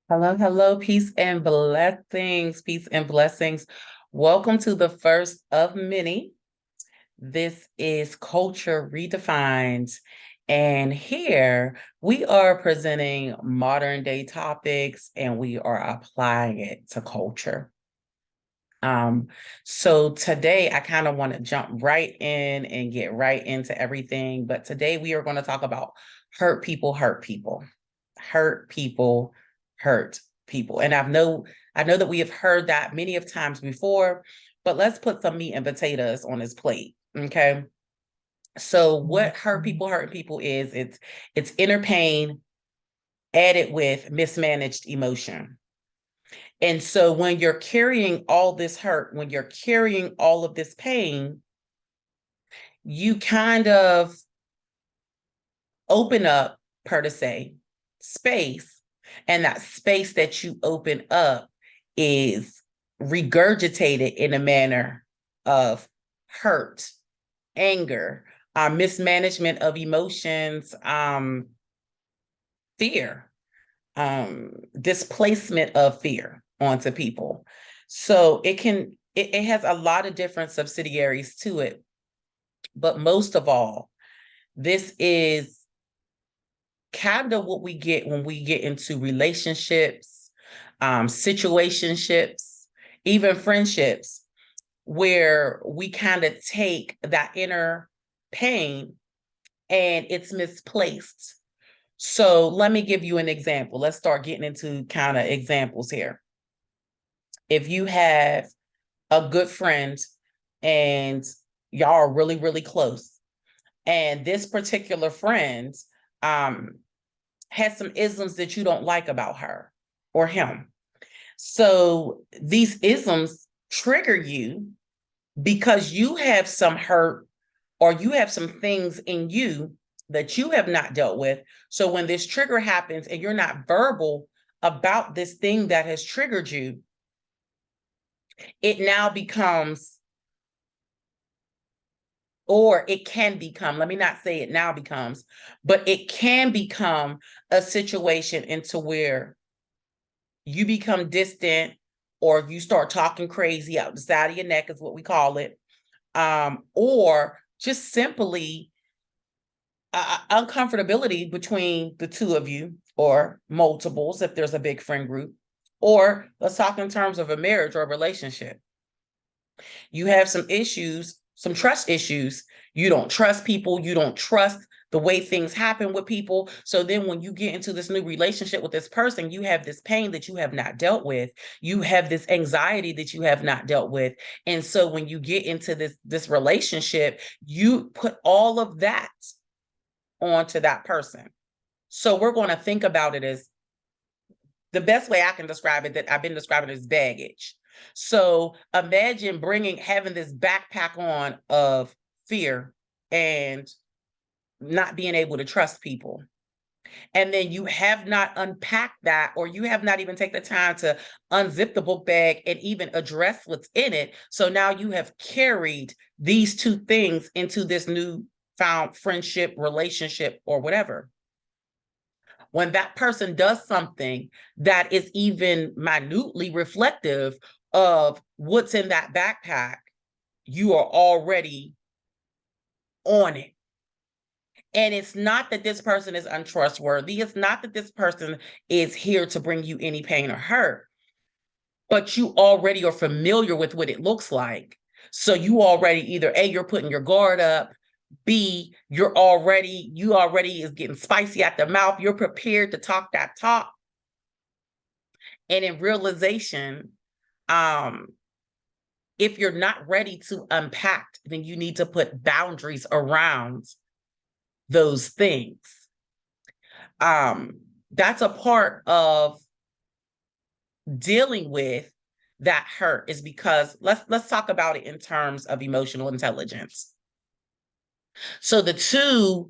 Hello, hello, peace and blessings, peace and blessings. Welcome to the first of many. This is Culture Redefined. And here we are presenting modern day topics and we are applying it to culture. Um, so today I kind of want to jump right in and get right into everything. But today we are going to talk about hurt people, hurt people, hurt people, hurt people. And I know that we have heard that many of times before, but let's put some meat and potatoes on his plate. Okay. So what hurt people is it's inner pain added with mismanaged emotion. And so when you're carrying all this hurt, when you're carrying all of this pain, you kind of open up, per se, space. And that space that you open up is regurgitated in a manner of hurt, anger, mismanagement of emotions, fear, displacement of fear onto people. So it has a lot of different subsidiaries to it. But most of all, this is kind of what we get when we get into relationships, situationships, even friendships, where we kind of take that inner pain and it's misplaced. So let me give you an example. Let's start getting into kind of examples here. If you have a good friend and y'all are really, really close, and this particular friend um, has some isms that you don't like about her or him. So these isms trigger you because you have some hurt or you have some things in you that you have not dealt with. So when this trigger happens and you're not verbal about this thing that has triggered you, it now becomes, or it can become, let me not say it now becomes, but it can become a situation into where you become distant or you start talking crazy out the side of your neck is what we call it. Or just simply uncomfortability between the two of you or multiples if there's a big friend group, or let's talk in terms of a marriage or a relationship. You have some issues, some trust issues. You don't trust people. You don't trust the way things happen with people. So then when you get into this new relationship with this person, you have this pain that you have not dealt with. You have this anxiety that you have not dealt with. And so when you get into this relationship, you put all of that onto that person. So we're going to think about it as the best way I can describe it, that I've been describing as baggage. So imagine having this backpack on of fear and not being able to trust people. And then you have not unpacked that, or you have not even taken the time to unzip the book bag and even address what's in it. So now you have carried these two things into this new found friendship, relationship, or whatever. When that person does something that is even minutely reflective of what's in that backpack, you are already on it. And it's not that this person is untrustworthy. It's not that this person is here to bring you any pain or hurt, but you already are familiar with what it looks like. So you already either A, you're putting your guard up, B, you already is getting spicy at the mouth. You're prepared to talk that talk. And in realization, um, if you're not ready to unpack, then you need to put boundaries around those things. That's a part of dealing with that hurt, is because let's talk about it in terms of emotional intelligence. So the two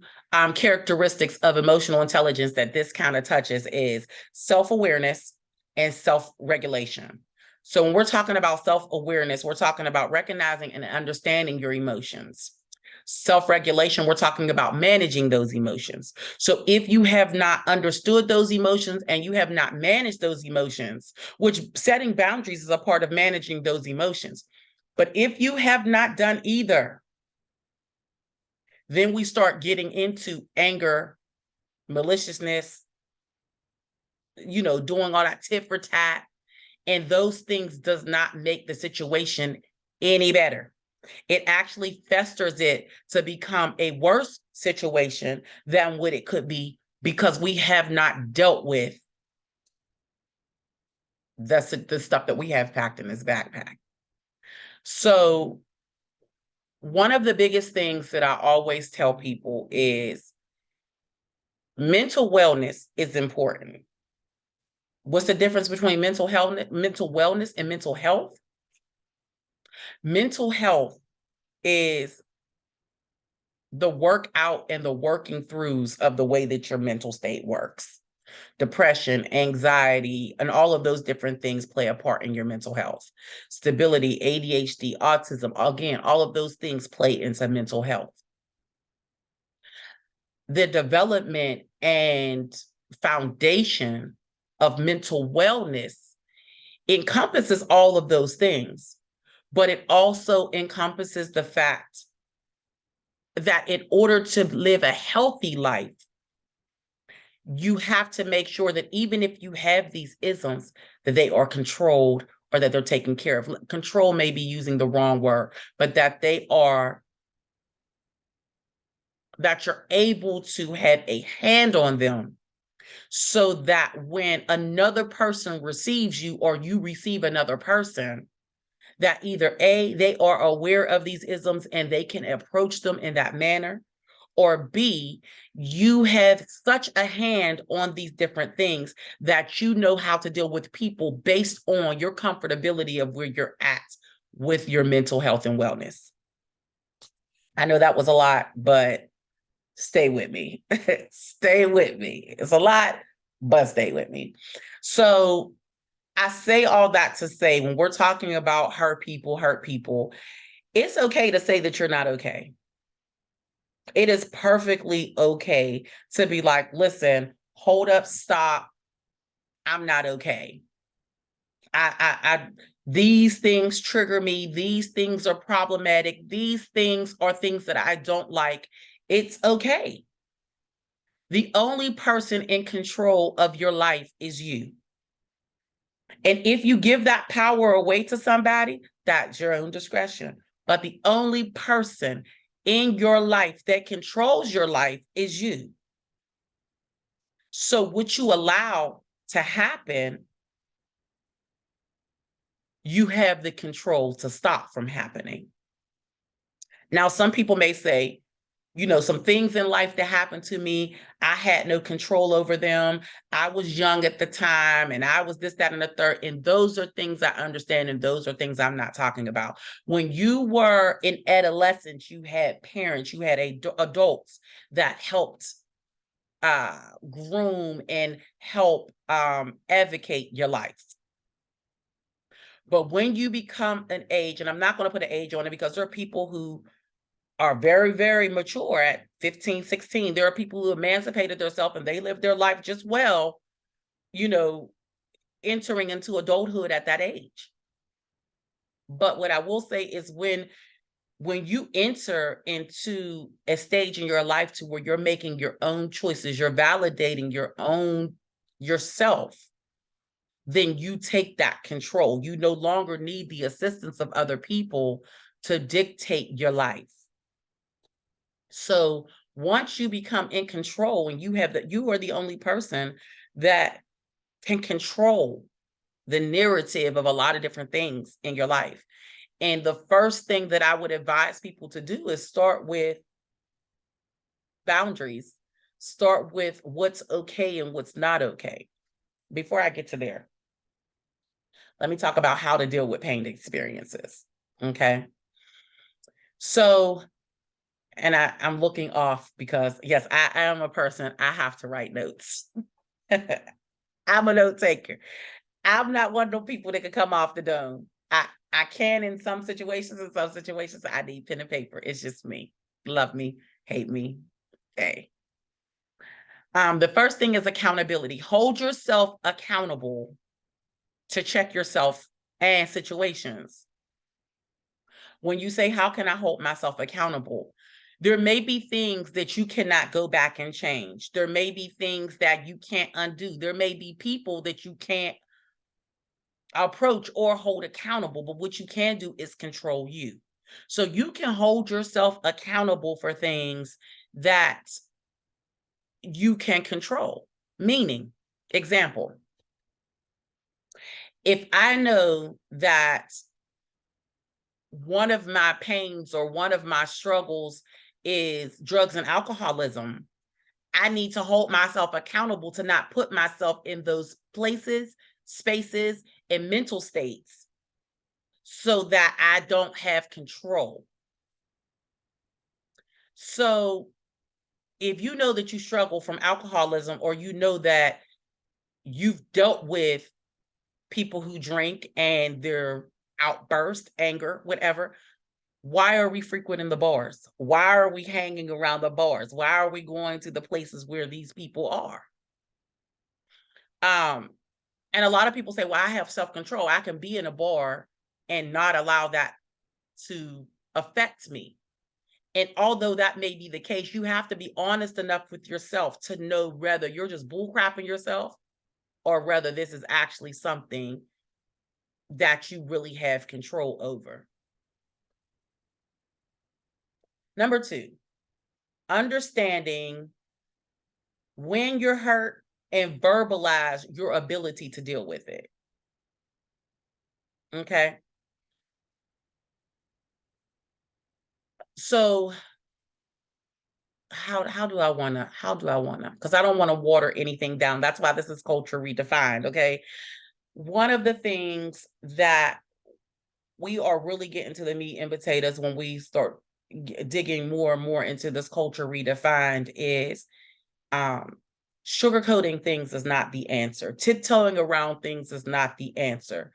characteristics of emotional intelligence that this kind of touches is self-awareness and self-regulation. So when we're talking about self-awareness, we're talking about recognizing and understanding your emotions. Self-regulation, we're talking about managing those emotions. So if you have not understood those emotions and you have not managed those emotions, which setting boundaries is a part of managing those emotions. But if you have not done either, then we start getting into anger, maliciousness, doing all that tit for tat. And those things does not make the situation any better. It actually festers it to become a worse situation than what it could be, because we have not dealt with the stuff that we have packed in this backpack. So one of the biggest things that I always tell people is mental wellness is important. What's the difference between mental wellness and mental health? Mental health is the work out and the working throughs of the way that your mental state works. Depression, anxiety, and all of those different things play a part in your mental health. Stability, ADHD, autism, again, all of those things play into mental health. The development and foundation of mental wellness encompasses all of those things, but it also encompasses the fact that in order to live a healthy life, you have to make sure that even if you have these isms, that they are controlled or that they're taken care of. Control may be using the wrong word, but that you're able to have a hand on them, so that when another person receives you or you receive another person, that either A, they are aware of these isms and they can approach them in that manner, or B, you have such a hand on these different things that you know how to deal with people based on your comfortability of where you're at with your mental health and wellness. I know that was a lot, but stay with me. Stay with me. It's a lot, but stay with me. So I say all that to say, when we're talking about hurt people, it's okay to say that you're not okay. It is perfectly okay to be like, listen, hold up, stop. I'm not okay. I these things trigger me. These things are problematic. These things are things that I don't like. It's okay. The only person in control of your life is you. And if you give that power away to somebody, that's your own discretion. But the only person in your life that controls your life is you. So what you allow to happen, you have the control to stop from happening. Now, some people may say, some things in life that happened to me, I had no control over them. I was young at the time and I was this, that, and the third. And those are things I understand. And those are things I'm not talking about. When you were in adolescence, you had parents, you had adults that helped groom and help advocate your life. But when you become an age, and I'm not going to put an age on it because there are people who are very, very mature at 15, 16. There are people who emancipated themselves and they lived their life just well, entering into adulthood at that age. But what I will say is when you enter into a stage in your life to where you're making your own choices, you're validating your own yourself, then you take that control. You no longer need the assistance of other people to dictate your life. So once you become in control and you are the only person that can control the narrative of a lot of different things in your life. And the first thing that I would advise people to do is start with boundaries. Start with what's okay and what's not okay. Before I get to there, let me talk about how to deal with pain experiences. Okay. So, and I'm looking off because yes, I am a person, I have to write notes. I'm a note taker. I'm not one of those people that can come off the dome. I can in some situations I need pen and paper. It's just me. love me, hate me. Okay. The first thing is accountability. Hold yourself accountable to check yourself and situations. When you say, how can I hold myself accountable? There may be things that you cannot go back and change. There may be things that you can't undo. There may be people that you can't approach or hold accountable, but what you can do is control you. So you can hold yourself accountable for things that you can control. Meaning, example, if I know that one of my pains or one of my struggles is drugs and alcoholism, I need to hold myself accountable to not put myself in those places, spaces, and mental states so that I don't have control. So if you know that you struggle from alcoholism, or you know that you've dealt with people who drink and their outburst, anger, whatever, why are we frequenting the bars? Why are we hanging around the bars? Why are we going to the places where these people are? And a lot of people say, well, I have self-control. I can be in a bar and not allow that to affect me. And although that may be the case, you have to be honest enough with yourself to know whether you're just bullcrapping yourself or whether this is actually something that you really have control over. Number 2, understanding when you're hurt and verbalize your ability to deal with it. Okay. So how do I wanna, because I don't want to water anything down. That's why this is culture redefined. Okay. One of the things that we are really getting to the meat and potatoes when we start digging more and more into this culture redefined is sugarcoating things is not the answer. Tiptoeing around things is not the answer.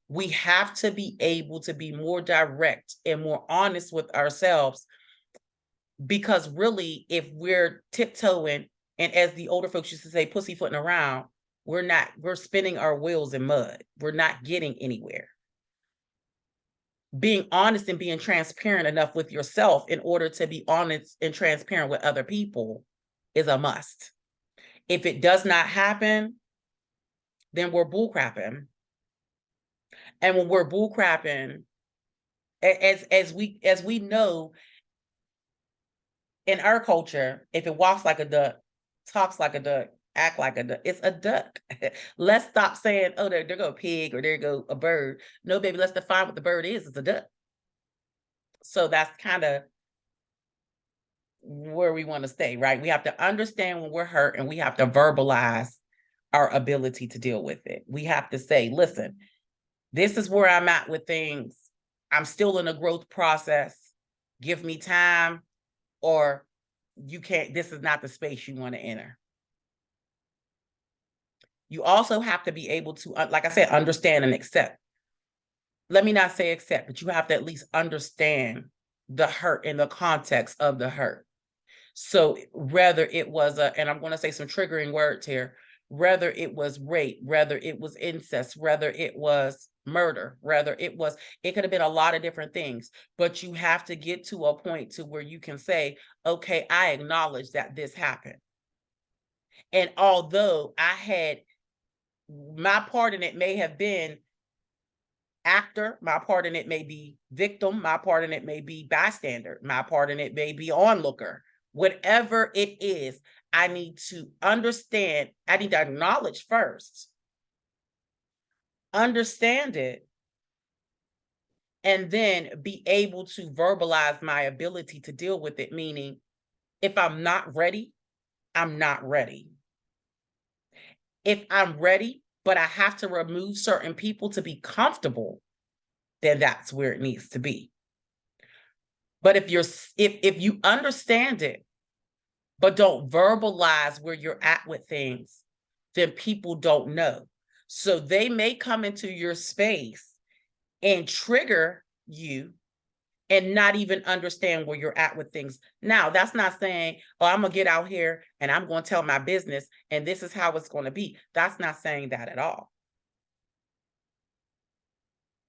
We have to be able to be more direct and more honest with ourselves, because really, if we're tiptoeing, and as the older folks used to say, pussyfooting around, we're spinning our wheels in mud. We're not getting anywhere. Being honest and being transparent enough with yourself in order to be honest and transparent with other people is a must. If it does not happen, then we're bullcrapping. And when we're bullcrapping, as we know, in our culture, if it walks like a duck, talks like a duck, act like a duck, it's a duck. Let's stop saying, oh, there go a pig or there go a bird. No, baby, let's define what the bird is. It's a duck. So that's kind of where we want to stay, right? We have to understand when we're hurt, and we have to verbalize our ability to deal with it. We have to say, listen, this is where I'm at with things. I'm still in a growth process. Give me time, or you can't, this is not the space you want to enter. You also have to be able to, like I said, understand and accept. Let me not say accept, but you have to at least understand the hurt and the context of the hurt. So whether it was and I'm going to say some triggering words here, whether it was rape, whether it was incest, whether it was murder, it could have been a lot of different things, but you have to get to a point to where you can say, okay, I acknowledge that this happened. And although I had, my part in it may have been actor, my part in it may be victim, my part in it may be bystander, my part in it may be onlooker. Whatever it is, I need to understand, I need to acknowledge first, understand it, and then be able to verbalize my ability to deal with it. Meaning, if I'm not ready, I'm not ready. If I'm ready, but I have to remove certain people to be comfortable, then that's where it needs to be. But if you understand it, but don't verbalize where you're at with things, then people don't know. So they may come into your space and trigger you and not even understand where you're at with things. Now, that's not saying, oh, I'm going to get out here and I'm going to tell my business and this is how it's going to be. That's not saying that at all.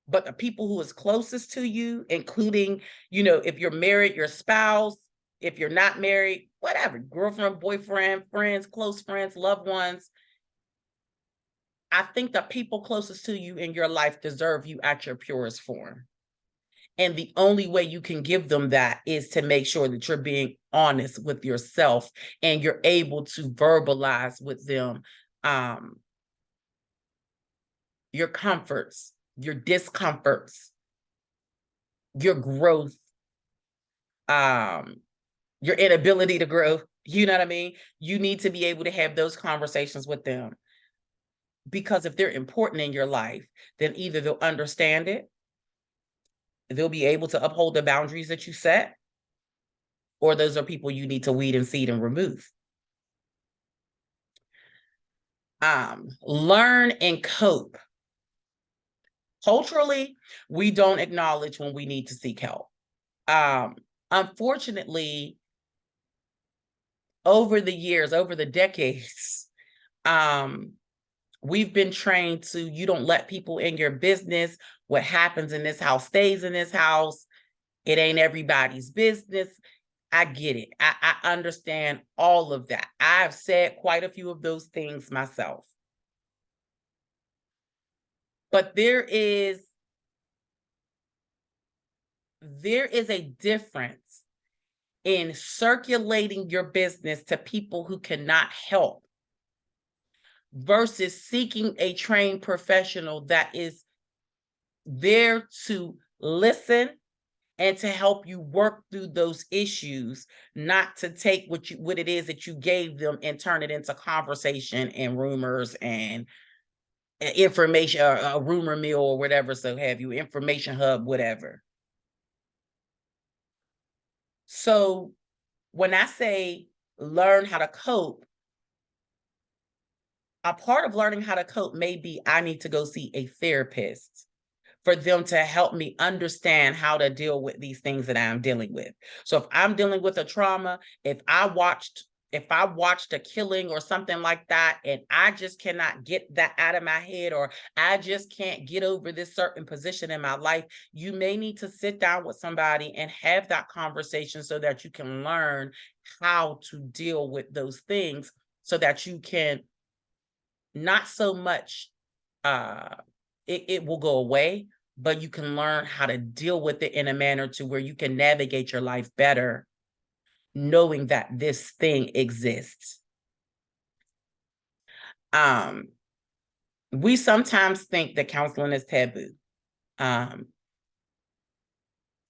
But the people who is closest to you, including, if you're married, your spouse, if you're not married, whatever, girlfriend, boyfriend, friends, close friends, loved ones, I think the people closest to you in your life deserve you at your purest form. And the only way you can give them that is to make sure that you're being honest with yourself and you're able to verbalize with them your comforts, your discomforts, your growth, your inability to grow. You know what I mean? You need to be able to have those conversations with them. Because if they're important in your life, then either they'll understand it, they'll be able to uphold the boundaries that you set, or those are people you need to weed and seed and remove. Learn and cope. Culturally, we don't acknowledge when we need to seek help. Unfortunately, over the years, over the decades, we've been trained to, you don't let people in your business. What happens in this house stays in this house. It ain't everybody's business. I get it. I understand all of that. I've said quite a few of those things myself. But there is a difference in circulating your business to people who cannot help versus seeking a trained professional that is there to listen and to help you work through those issues, not to take what it is that you gave them and turn it into conversation and rumors and information, a rumor mill or whatever, so have you, information hub, whatever. So when I say learn how to cope, a part of learning how to cope may be I need to go see a therapist for them to help me understand how to deal with these things that I'm dealing with. So if I'm dealing with a trauma, if I watched a killing or something like that, and I just cannot get that out of my head, or I just can't get over this certain position in my life, you may need to sit down with somebody and have that conversation so that you can learn how to deal with those things so that you can not so much, it will go away, but you can learn how to deal with it in a manner to where you can navigate your life better, knowing that this thing exists. We sometimes think that counseling is taboo.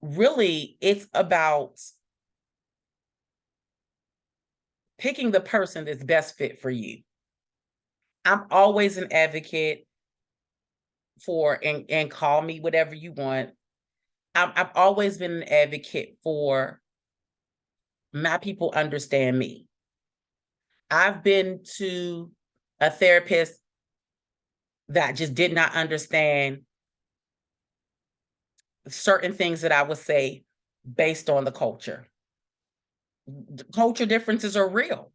Really, it's about picking the person that's best fit for you. I'm always an advocate for, and call me whatever you want. I've always been an advocate for my people understand me. I've been to a therapist that just did not understand certain things that I would say based on the culture. Culture differences are real.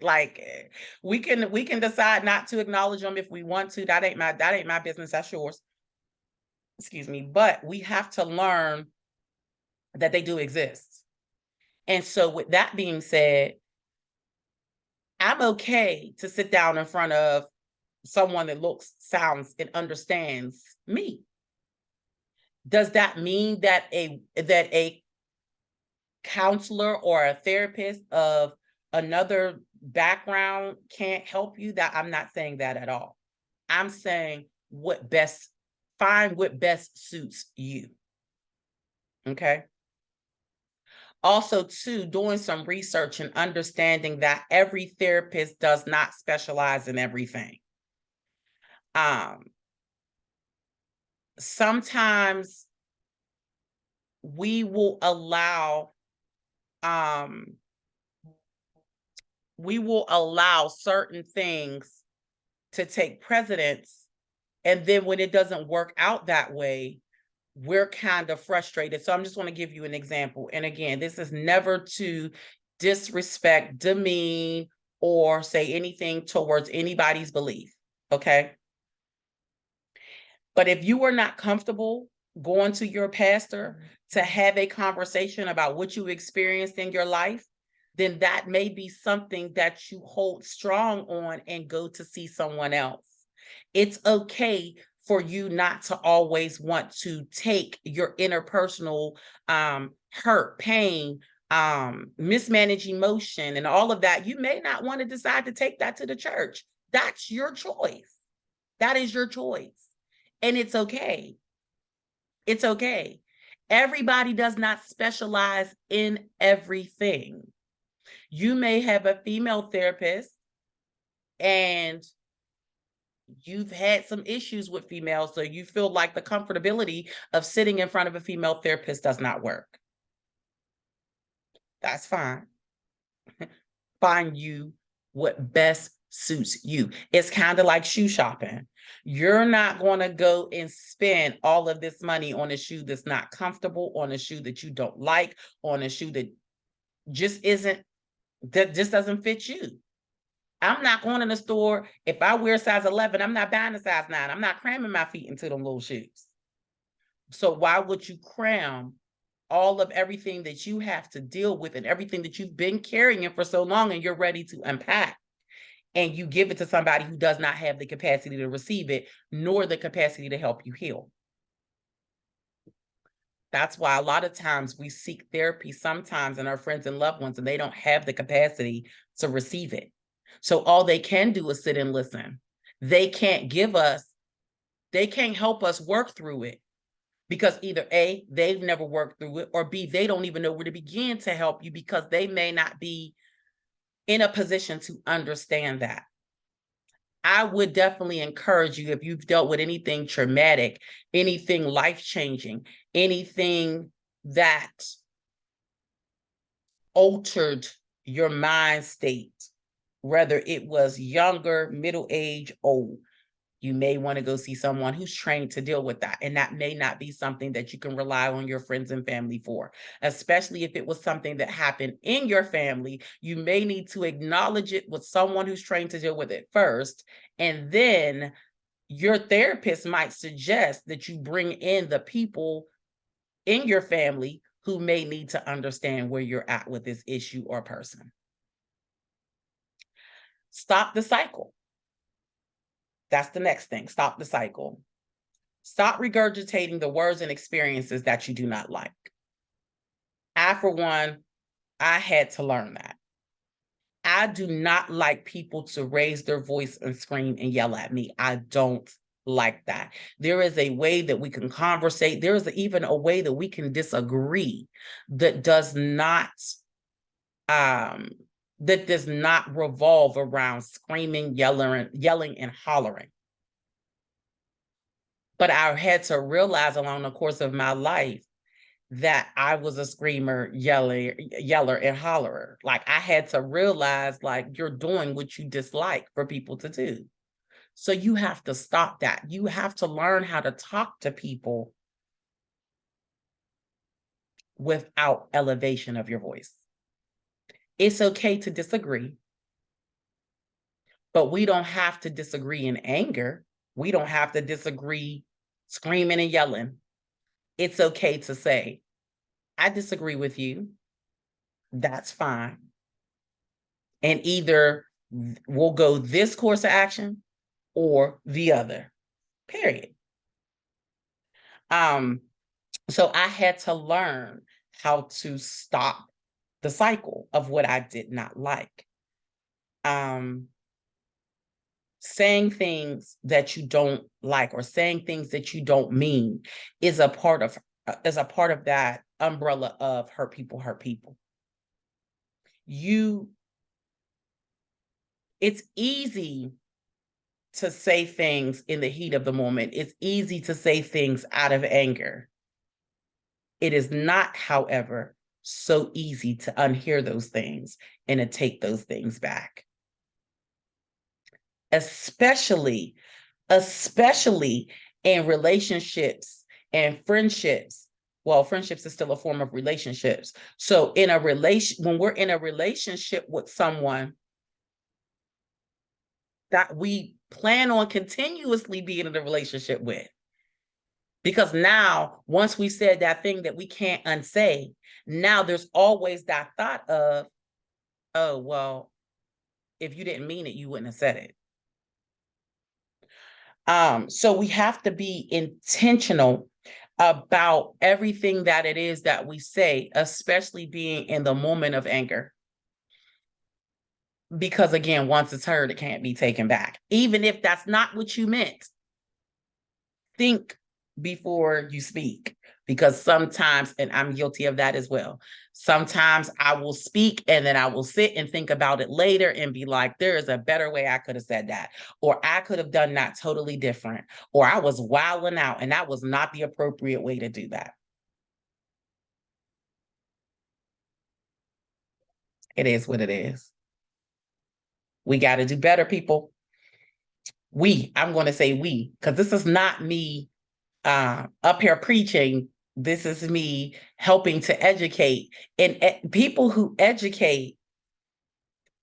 Like we can decide not to acknowledge them if we want to. That ain't my business. That's yours. Excuse me. But we have to learn that they do exist. And so with that being said, I'm okay to sit down in front of someone that looks, sounds, and understands me. Does that mean that a counselor or a therapist of another background can't help you? That I'm not saying that at all. I'm saying find what best suits you. Okay. Also, too, doing some research and understanding that every therapist does not specialize in everything. Sometimes we will allow certain things to take precedence, and then when it doesn't work out that way, we're kind of frustrated. So I'm just going to give you an example. And again, this is never to disrespect, demean, or say anything towards anybody's belief. Okay. But if you are not comfortable going to your pastor to have a conversation about what you experienced in your life, then that may be something that you hold strong on and go to see someone else. It's okay for you not to always want to take your interpersonal hurt, pain, mismanaged emotion, and all of that. You may not want to decide to take that to the church. That's your choice. That is your choice. And it's okay. It's okay. Everybody does not specialize in everything. You may have a female therapist and you've had some issues with females, so you feel like the comfortability of sitting in front of a female therapist does not work. That's fine. Find you what best suits you. It's kind of like shoe shopping. You're not going to go and spend all of this money on a shoe that's not comfortable, on a shoe that you don't like, on a shoe that just doesn't fit you. I'm not going in the store. If I wear size 11, I'm not buying a size 9. I'm not cramming my feet into them little shoes. So why would you cram all of everything that you have to deal with and everything that you've been carrying for so long and you're ready to unpack, and you give it to somebody who does not have the capacity to receive it, nor the capacity to help you heal? That's why a lot of times we seek therapy sometimes in our friends and loved ones, and they don't have the capacity to receive it. So all they can do is sit and listen. They can't help us work through it because either A, they've never worked through it, or B, they don't even know where to begin to help you because they may not be in a position to understand that. I would definitely encourage you, if you've dealt with anything traumatic, anything life-changing, anything that altered your mind state, whether it was younger, middle age, old, you may want to go see someone who's trained to deal with that. And that may not be something that you can rely on your friends and family for, especially if it was something that happened in your family. You may need to acknowledge it with someone who's trained to deal with it first. And then your therapist might suggest that you bring in the people in your family who may need to understand where you're at with this issue or person. Stop the cycle. That's the next thing. Stop the cycle. Stop regurgitating the words and experiences that you do not like. I, for one, I had to learn that. I do not like people to raise their voice and scream and yell at me. I don't like that. There is a way that we can conversate. There is even a way that we can disagree that does not revolve around screaming, yelling, and hollering. But I had to realize along the course of my life that I was a screamer, yeller, and hollerer. Like, I had to realize, like, you're doing what you dislike for people to do. So you have to stop that. You have to learn how to talk to people without elevation of your voice. It's okay to disagree, but we don't have to disagree in anger. We don't have to disagree screaming and yelling. It's okay to say, I disagree with you. That's fine. And either we'll go this course of action or the other, period. So I had to learn how to stop the cycle of what I did not like. Saying things that you don't like or saying things that you don't mean is a part of that umbrella of hurt people hurt people. It's easy to say things in the heat of the moment. It's easy to say things out of anger. It is not, however, so easy to unhear those things and to take those things back. Especially in relationships And friendships, well, friendships is still a form of relationships. So in a relation, when we're in a relationship with someone that we plan on continuously being in a relationship with, because now, once we said that thing that we can't unsay, now there's always that thought of, oh, well, if you didn't mean it, you wouldn't have said it. So we have to be intentional about everything that it is that we say, especially being in the moment of anger. Because again, once it's heard, it can't be taken back. Even if that's not what you meant, think before you speak. Because sometimes, and I'm guilty of that as well, sometimes I will speak and then I will sit and think about it later and be like, there is a better way I could have said that, or I could have done that totally different, or I was wilding out and that was not the appropriate way to do that. It is what it is. We got to do better, people. I'm going to say we, because this is not me up here preaching. This is me helping to educate. And people who educate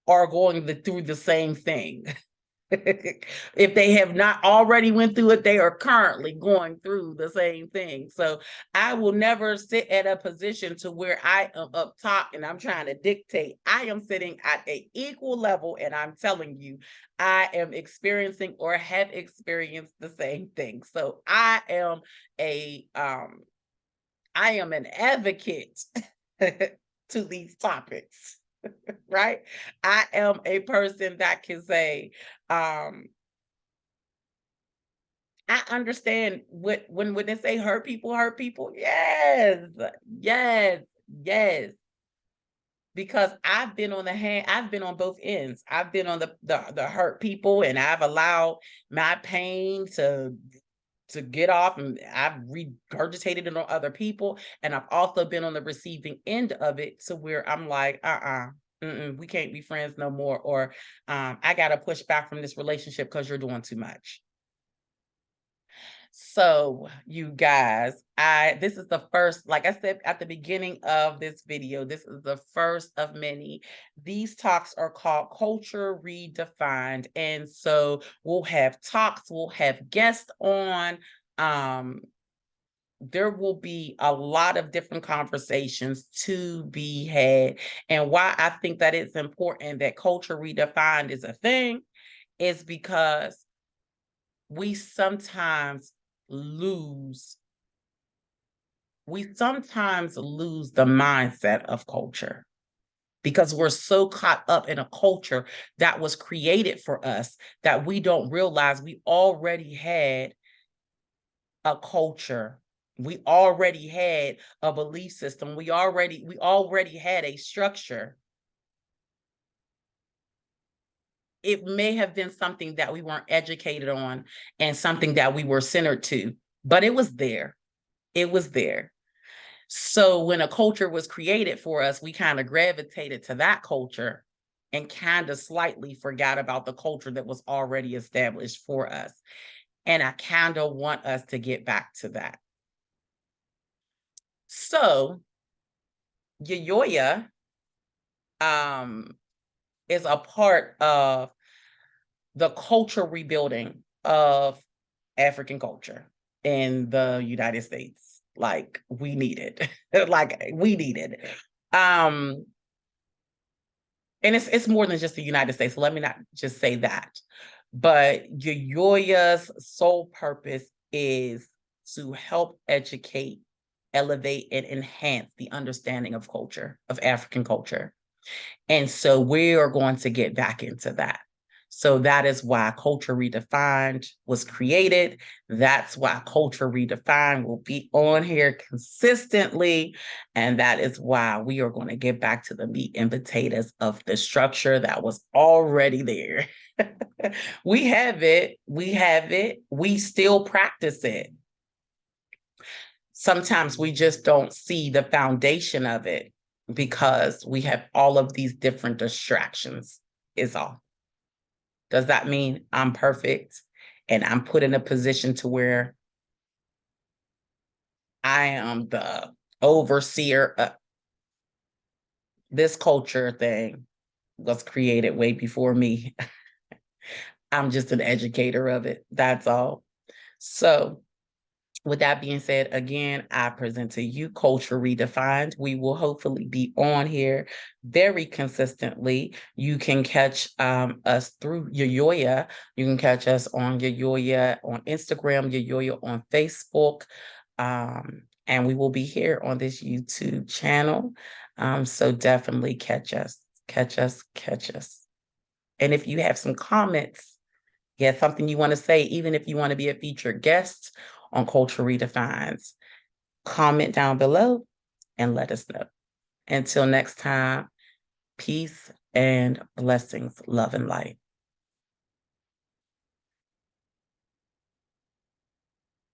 are going through the same thing. If they have not already went through it, they are currently going through the same thing. So I will never sit at a position to where I am up top and I'm trying to dictate. I am sitting at an equal level and I'm telling you, I am experiencing or have experienced the same thing. So I am an advocate to these topics. Right? I am a person that can say, I understand when they say hurt people. Yes, yes, yes. Because I've been on both ends. I've been on the hurt people, and I've allowed my pain to get off, and I've regurgitated it on other people. And I've also been on the receiving end of it to where I'm like, we can't be friends no more. Or I got to push back from this relationship because you're doing too much. So you guys, this is the first, like I said at the beginning of this video, this is the first of many. These talks are called Culture Redefined. And so we'll have talks, we'll have guests on. There will be a lot of different conversations to be had. And why I think that it's important that Culture Redefined is a thing is because we sometimes lose the mindset of culture because we're so caught up in a culture that was created for us that we don't realize we already had a culture. We already had a belief system. We already had a structure. It may have been something that we weren't educated on and something that we were centered to, but it was there. It was there. So when a culture was created for us, we kind of gravitated to that culture and kind of slightly forgot about the culture that was already established for us. And I kind of want us to get back to that. So Yoyoya is a part of the culture rebuilding of African culture in the United States. Like we need it. Like we need it. And it's more than just the United States. So let me not just say that. But Yoyoya's sole purpose is to help educate, elevate, and enhance the understanding of culture, of African culture. And so we are going to get back into that. So that is why Culture Redefined was created. That's why Culture Redefined will be on here consistently. And that is why we are going to get back to the meat and potatoes of the structure that was already there. We have it. We have it. We still practice it. Sometimes we just don't see the foundation of it because we have all of these different distractions, is all. Does that mean I'm perfect and I'm put in a position to where I am the overseer. This culture thing was created way before me. I'm just an educator of it. That's all. So, with that being said, again, I present to you Culture Redefined. We will hopefully be on here very consistently. You can catch us through Yoyoya. You can catch us on Yoyoya on Instagram, Yoyoya on Facebook. And we will be here on this YouTube channel. So definitely catch us, catch us, catch us. And if you have some comments, something you want to say, even if you want to be a featured guest on Culture Redefines, comment down below and let us know. Until next time, peace and blessings, love and light.